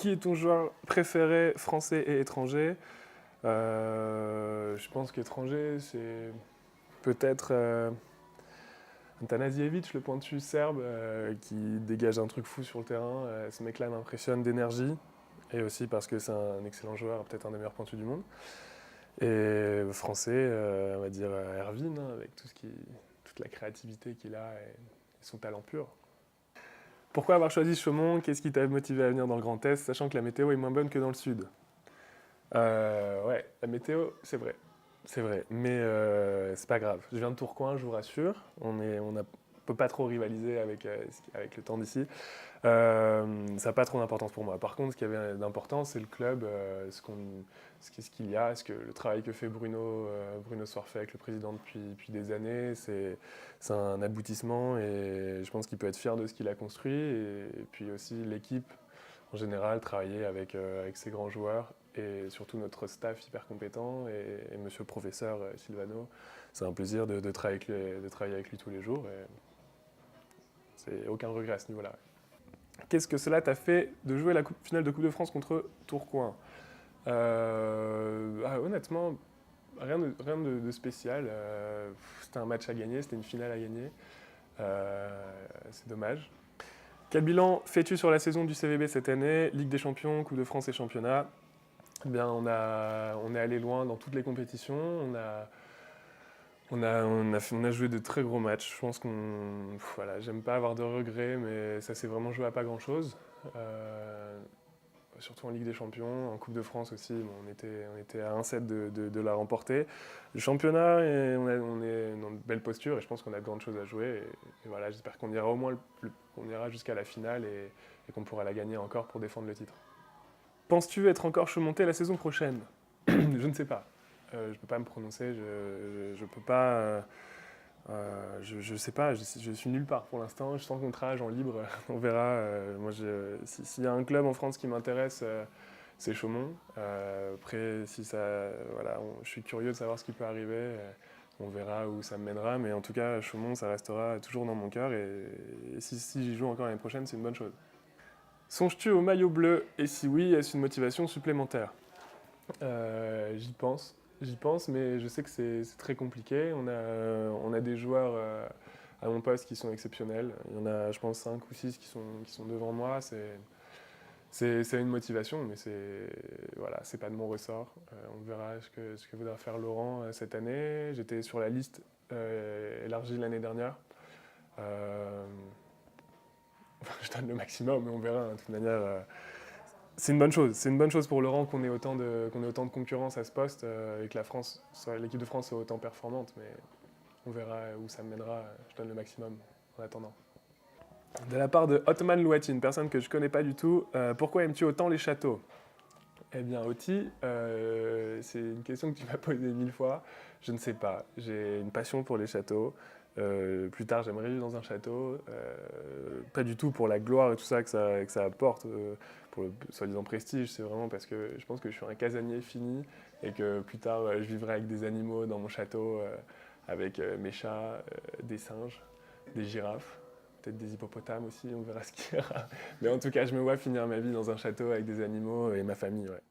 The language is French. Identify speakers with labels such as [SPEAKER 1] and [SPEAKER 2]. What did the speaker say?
[SPEAKER 1] Qui est ton joueur préféré, français et étranger? Je pense qu'étranger, c'est peut-être Antanasjevic, le pointu serbe, qui dégage un truc fou sur le terrain. Ce mec-là m'impressionne d'énergie, et aussi parce que c'est un excellent joueur, peut-être un des meilleurs pointus du monde. Et français, on va dire Erwin, hein, avec toute la créativité qu'il a et son talent pur. Pourquoi avoir choisi Chaumont? Qu'est-ce qui t'a motivé à venir dans le Grand Est, sachant que la météo est moins bonne que dans le Sud? Ouais, la météo, c'est vrai. C'est vrai, mais c'est pas grave. Je viens de Tourcoing, je vous rassure. Peut pas trop rivaliser avec le temps d'ici. Ça n'a pas trop d'importance pour moi. Par contre, ce qui avait d'important, c'est le club, ce qu'il y a, le travail que fait Bruno Soirfait avec le président depuis des années, c'est un aboutissement et je pense qu'il peut être fier de ce qu'il a construit. Et puis aussi l'équipe, en général, travailler avec ces grands joueurs et surtout notre staff hyper compétent et monsieur le professeur Silvano. C'est un plaisir de travailler avec lui tous les jours. Et c'est aucun regret à ce niveau-là. Qu'est-ce que cela t'a fait de jouer la finale de Coupe de France contre Tourcoing? Honnêtement, rien de spécial. C'était un match à gagner, c'était une finale à gagner. C'est dommage. Quel bilan fais-tu sur la saison du CVB cette année? Ligue des Champions, Coupe de France et Championnat. Eh bien, on est allé loin dans toutes les compétitions. On a joué de très gros matchs. Je pense voilà, j'aime pas avoir de regrets, mais ça s'est vraiment joué à pas grand-chose. Surtout en Ligue des Champions, en Coupe de France aussi, bon, on était à 1-7 de la remporter. Le championnat, on est dans de belles postures et je pense qu'on a de grandes choses à jouer. Et voilà, j'espère qu'on ira qu'on ira jusqu'à la finale et qu'on pourra la gagner encore pour défendre le titre. Penses-tu être encore Chaumontais la saison prochaine? Je ne sais pas. Je ne peux pas me prononcer, je peux pas. Je sais pas, je suis nulle part pour l'instant. Je suis sans contrat, agent libre, on verra. Moi, s'il y a un club en France qui m'intéresse, c'est Chaumont. Après, si ça, voilà, je suis curieux de savoir ce qui peut arriver. On verra où ça me mènera, mais en tout cas, Chaumont, ça restera toujours dans mon cœur. Et si j'y joue encore l'année prochaine, c'est une bonne chose. Songes-tu au maillot bleu? Et si oui, est-ce une motivation supplémentaire? J'y pense, mais je sais que c'est très compliqué. On a des joueurs à mon poste qui sont exceptionnels. Il y en a, je pense, 5 ou 6 qui sont devant moi. C'est une motivation, mais voilà, c'est pas de mon ressort. On verra ce que voudra faire Laurent cette année. J'étais sur la liste élargie l'année dernière. Je donne le maximum, mais on verra. Hein, de toute manière, c'est une bonne chose. C'est une bonne chose pour Laurent qu'on ait autant de concurrence à ce poste et que l'équipe de France soit autant performante. Mais on verra où ça me mènera. Je donne le maximum en attendant. De la part de Otman Louati, une personne que je ne connais pas du tout, pourquoi aimes-tu autant les châteaux? Eh bien, Oti, c'est une question que tu m'as posée 1000 fois. Je ne sais pas. J'ai une passion pour les châteaux. Plus tard, j'aimerais vivre dans un château. Pas du tout pour la gloire et tout ça que ça apporte, pour le soi-disant prestige. C'est vraiment parce que je pense que je suis un casanier fini et que plus tard, je vivrai avec des animaux dans mon château, avec mes chats, des singes, des girafes. Peut-être des hippopotames aussi, on verra ce qu'il y aura. Mais en tout cas, je me vois finir ma vie dans un château avec des animaux et ma famille, ouais.